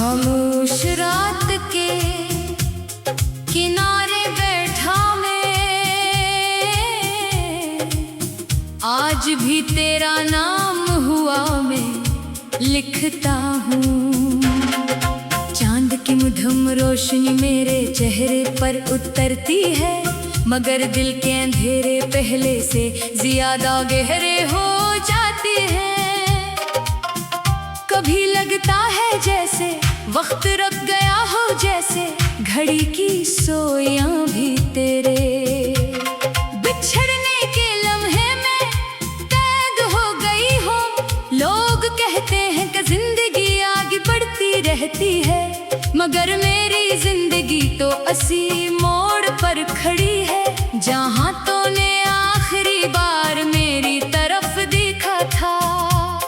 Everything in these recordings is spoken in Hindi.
खामोश रात के किनारे बैठा मैं, आज भी तेरा नाम हुआ मैं लिखता हूँ। चांद की मधुम रोशनी मेरे चेहरे पर उतरती है, मगर दिल के अंधेरे पहले से ज्यादा गहरे हो जाते हैं। कभी लगता है जैसे वक्त रुक गया हो, जैसे घड़ी की सोयां भी तेरे बिछड़ने के लम्हे में कैद हो गई हो। लोग कहते हैं कि जिंदगी आगे बढ़ती रहती है, मगर मेरी जिंदगी तो असी मोड़ पर खड़ी है। जहां तूने आखिरी बार मेरी तरफ देखा था,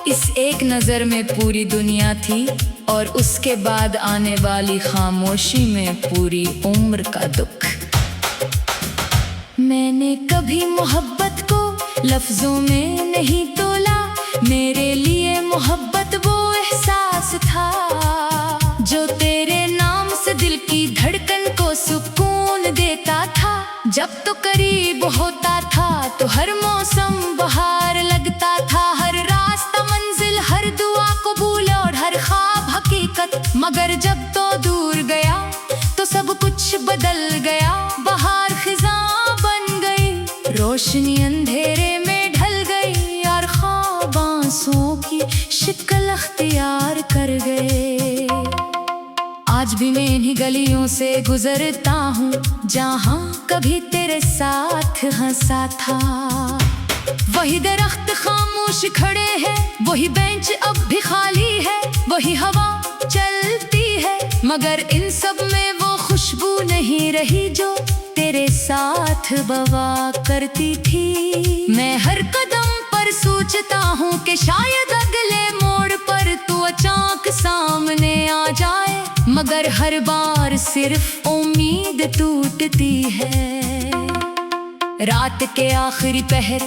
इस एक नजर में पूरी दुनिया थी, और उसके बाद आने वाली खामोशी में पूरी उम्र का दुख। मैंने कभी मोहब्बत को लफ्जों में नहीं तोला, मेरे लिए मोहब्बत वो एहसास था जो तेरे नाम से दिल की धड़कन को सुकून देता था। जब तो करीब होता था तो हर मौसम बहार लगता था, हर रास्ता मंजिल, हर दुआ कबूल और हर ख्वाब हकीकत। मगर जब तो दूर गया तो सब कुछ बदल गया, बहार खिज़ां बन गई, रोशनी अंधेरे में ढल गई, और ख्वाब आंसुओं की शक्ल अख्तियार कर गए। आज भी मैं इन्हीं गलियों से गुजरता हूँ जहाँ कभी तेरे साथ हंसा था। वही दरख्त खामोश खड़े हैं, वही बेंच अब भी खाली है, वही हवा चलती है, मगर इन सब में वो खुशबू नहीं रही जो तेरे साथ बवा करती थी। मैं हर कदम पर सोचता हूँ कि शायद अगले मोड़ पर तू अचानक सामने आ जाए, मगर हर बार सिर्फ उम्मीद टूटती है। रात के आखिरी पहर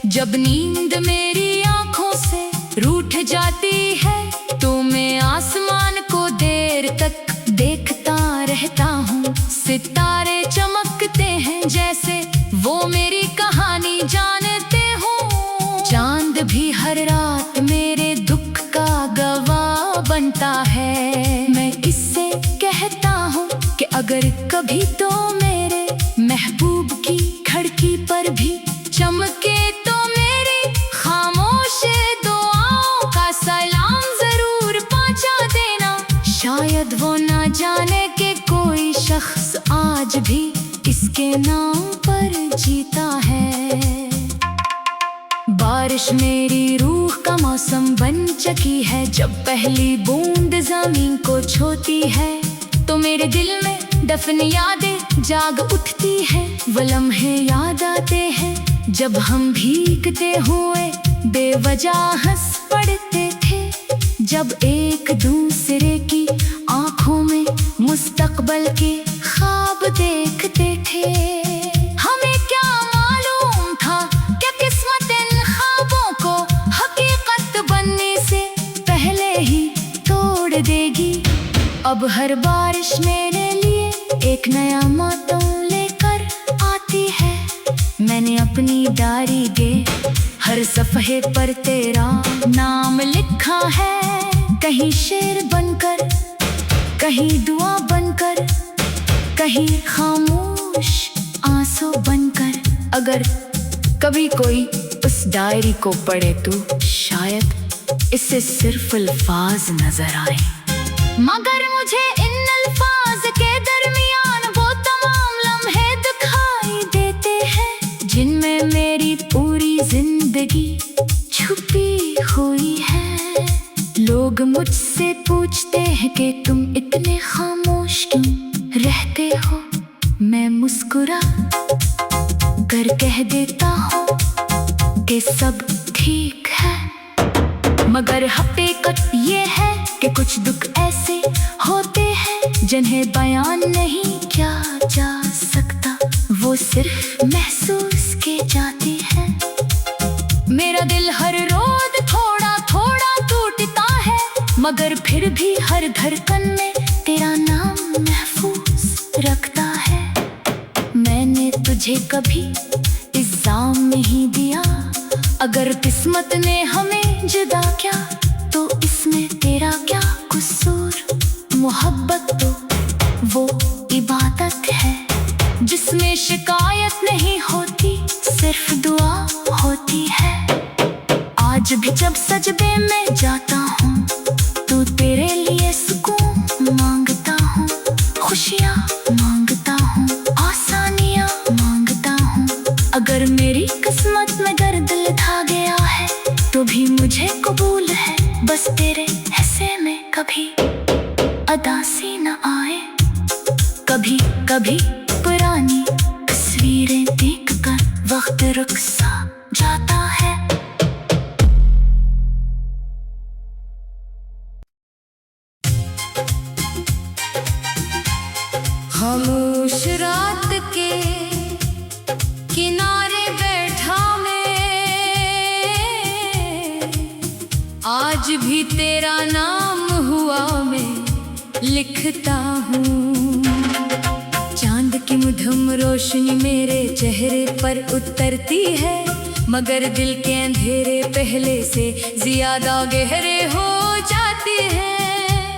जब नींद मेरी आंखों से रूठ जाती है, तो मैं आसमान को देर तक देखता रहता हूँ। सितारे चमकते हैं जैसे वो मेरी कहानी जानते हो। चांद भी हर रात मेरे दुख का गवाह बनता है। मैं इससे कहता हूँ कि अगर कभी तो मेरे महबूब की खिड़की पर भी चमके तो मेरी खामोश दुआओं का सलाम जरूर पहुंचा देना। शायद वो ना जाने कि कोई शख्स आज भी इसके नाम पर जीता है। बारिश मेरी रूह का मौसम बन चुकी है, जब पहली बूंद जमीन को छूती है तो मेरे दिल में दफन यादें जाग उठती है। वो लम्हे याद आते हैं जब हम भीगते हुए बेवजह हंस पड़ते थे, जब एक दूसरे की आंखों में मुस्तकबल के ख्वाब देखते थे। हमें क्या मालूम था कि किस्मत इन ख्वाबों को हकीकत बनने से पहले ही तोड़ देगी। अब हर बारिश मेरे लिए एक नया मातम लेकर आती है। मैंने अपनी डायरी के हर सफ़हे पर तेरा नाम लिखा है, कहीं शेर बनकर, कहीं दुआ बनकर, कहीं खामोश आंसू बनकर। अगर कभी कोई उस डायरी को पढ़े तो शायद इससे सिर्फ अल्फाज नजर आए, मगर मुझे इन अल्फाज के दरमियान वो तमाम लम्हे दिखाई देते हैं जिनमें मेरी पूरी जिंदगी छुपी हुई है। लोग मुझसे पूछते हैं कि तुम इतने खामोश क्यों रहते हो, मैं मुस्कुरा कर कह देता हूँ कि सब ठीक है, मगर हकीकत ये है कि कुछ दुख ऐसे होते हैं जिन्हें बयान नहीं किया जा सकता, वो सिर्फ महसूस किए जाते हैं। मेरा दिल हर रोज थोड़ा थोड़ा टूटता है, मगर फिर भी हर धड़कन में तेरा नाम महफूज रखता है। मैंने तुझे कभी इल्जाम नहीं दिया, अगर किस्मत ने हमें जुदा किया तो इसमें तेरा क्या कसूर। मोहब्बत तो वो इबादत है जिसमें शिकायत नहीं होती, सिर्फ दुआ होती है। आज भी जब सजदे में जाता हूँ तो तेरे लिए सुकून मांगता हूँ, खुशियाँ मांगता हूँ, आसानियाँ मांगता हूँ। अगर मेरी किस्मत में दर्द लिखा गया है तो भी मुझे कबूल है, बस तेरे हिस्से में कभी अदासी न आए। कभी कभी पुरानी तस्वीरें देखकर वक्त रुक सा जाता है। खामोश रात के किनारे बैठा मैं, आज भी तेरा नाम हुआ मैं लिखता हूँ। चांद की मधुम रोशनी मेरे चेहरे पर उतरती है, मगर दिल के अंधेरे पहले से ज्यादा गहरे हो जाते हैं।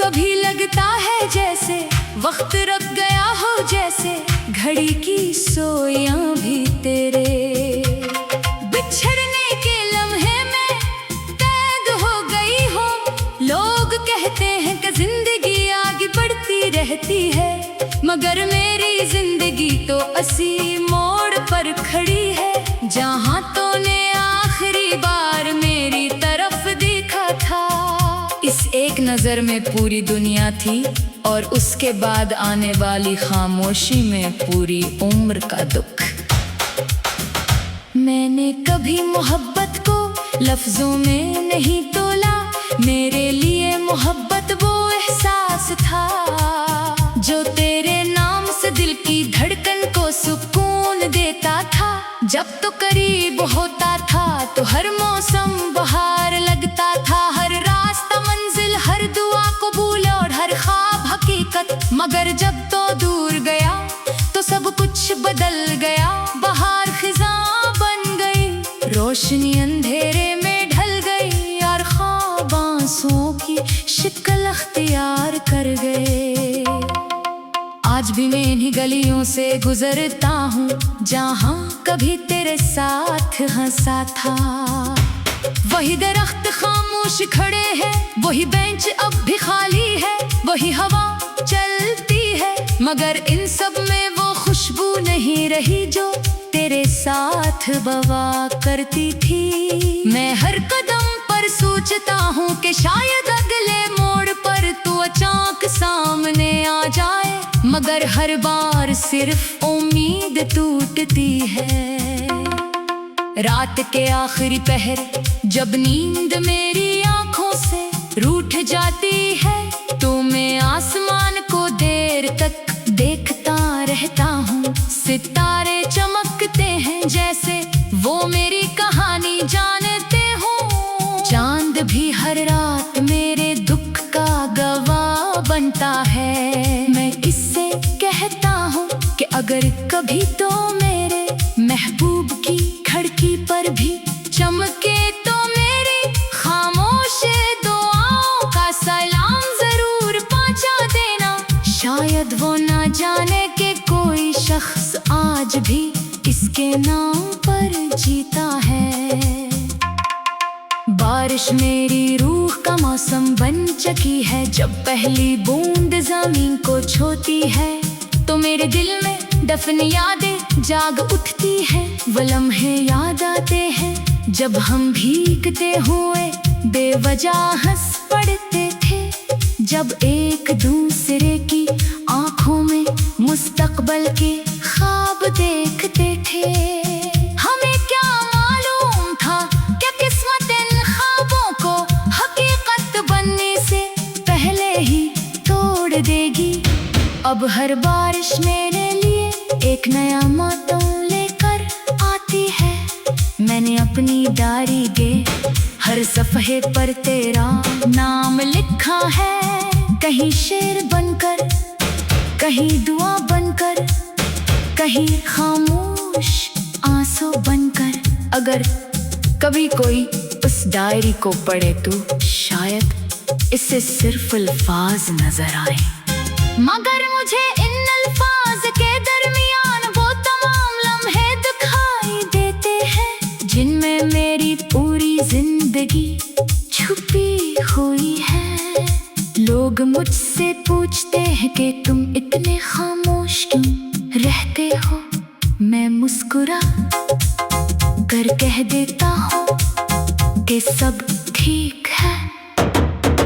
कभी लगता है जैसे वक्त रुक गया हो, जैसे घड़ी की सोयां भी तेरे बिछड़ने के लम्हे में कैद हो गई हो। लोग कहते हैं कि जिंदगी आगे बढ़ती रहती है, मगर मेरी जिंदगी तो असी मोड़ पर खड़ी है। जहाँ तूने आखिरी बार मेरी तरफ देखा था, इस एक नजर में पूरी दुनिया थी, और उसके बाद आने वाली खामोशी में पूरी उम्र का दुख। मैंने कभी मोहब्बत को लफ्जों में नहीं तोला, मेरे लिए मोहब्बत वो एहसास था जो तेरे नाम से दिल की धड़कन को सुकून देता था। जब तो करीब होता था तो हर मौसम बहार लगता था, हर रास्ता मंजिल, हर दुआ कबूल और हर ख्वाब हकीकत। मगर जब तो दूर गया तो सब कुछ बदल गया, बहार खिज़ां बन गई, रोशनी अंधेरे में ढल गई, और ख्वाब आंसुओं की शक्ल अख्तियार कर गए। आज भी मैं इन्हीं गलियों से गुजरता हूँ जहाँ कभी तेरे साथ हंसा था। वही दरख्त खामोश खड़े हैं, वही बेंच अब भी खाली है, वही हवा चलती है, मगर इन सब में वो खुशबू नहीं रही जो तेरे साथ बवा करती थी। मैं हर कदम पर सोचता हूँ कि शायद अगले मोड़ पर तू अचानक सामने आ जाए, मगर हर बार सिर्फ उम्मीद टूटती है। रात के आखिरी पहर जब नींद मेरी आंखों से रूठ जाती है, तो मैं आसमान को देर तक देखता रहता हूँ। सितारे चमकते हैं जैसे वो मेरी कहानी जानते हो। चांद भी हर रात मेरे दुख का गवाह बनता है। मैं इससे कहता हूँ कि अगर कभी तो मेरे महबूब की खिड़की पर भी चमके तो मेरी खामोश दुआओं का सलाम जरूर पहुंचा देना। शायद वो ना जाने कि कोई शख्स आज भी इसके नाम पर जीता है। बारिश मेरी रूह का मौसम बन चुकी है, जब पहली बूंद जमीन को छूती है तो मेरे दिल में दफन यादें जाग उठती हैं। वो लम्हे याद आते हैं जब हम भीगते हुए बेवजह हंस पड़ते थे, जब एक दूसरे की आंखों में मुस्तकबल के ख्वाब देखते थे। हमें क्या मालूम था कि किस्मत इन ख्वाबों को हकीकत बनने से पहले ही तोड़ देगी। अब हर बारिश मेरे लिए एक नया मौसम लेकर आती है। मैंने अपनी डायरी के हर हर सफ़हे पर तेरा नाम लिखा है, कहीं शेर बनकर, कहीं दुआ बनकर, कहीं खामोश आंसू बनकर। अगर कभी कोई उस डायरी को पढ़े तो शायद इससे सिर्फ अल्फाज नजर आए, मगर मुझे इन अल्फाज के दरमियान वो तमाम लम्हे दिखाई देते हैं जिनमें मेरी पूरी जिंदगी छुपी हुई है। लोग मुझसे पूछते हैं कि तुम इतने खामोश क्यों रहते हो, मैं मुस्कुरा कर कह देता हूँ कि सब ठीक है,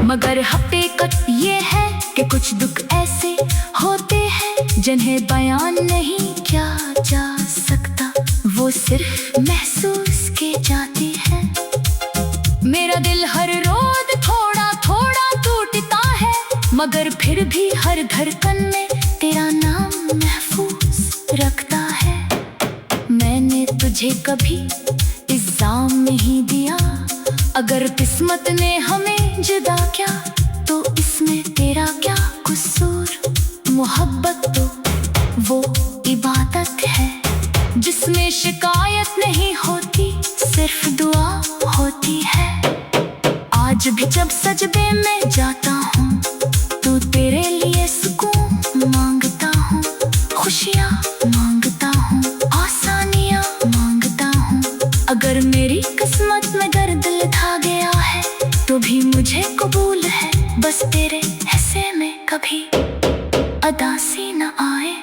मगर हकीकत ये है कि कुछ दुख ऐसे होते हैं जिन्हें बयान नहीं किया जा सकता, वो सिर्फ महसूस किए जाते हैं। मेरा दिल हर रोज थोड़ा थोड़ा टूटता है, मगर फिर भी हर धड़कन में तेरा नाम महफूज रखता है। मैंने तुझे कभी इल्जाम नहीं दिया, अगर किस्मत ने हमें जुदा किया तो इसमें तेरा क्या कसूर। मोहब्बत तो वो इबादत है जिसमें शिकायत नहीं होती, सिर्फ दुआ होती है। आज भी जब सजदे में जाता हूँ तो तेरे लिए सुकून मांगता हूँ, खुशियाँ मांगता हूँ, आसानियाँ मांगता हूँ। अगर मेरी किस्मत में दर्द लिखा गया है तो भी मुझे कबूल है, बस तेरे हिस्से में कभी अदासी न आए।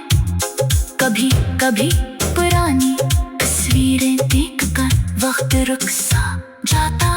कभी कभी पुरानी तस्वीरें देखकर वक्त रुक सा जाता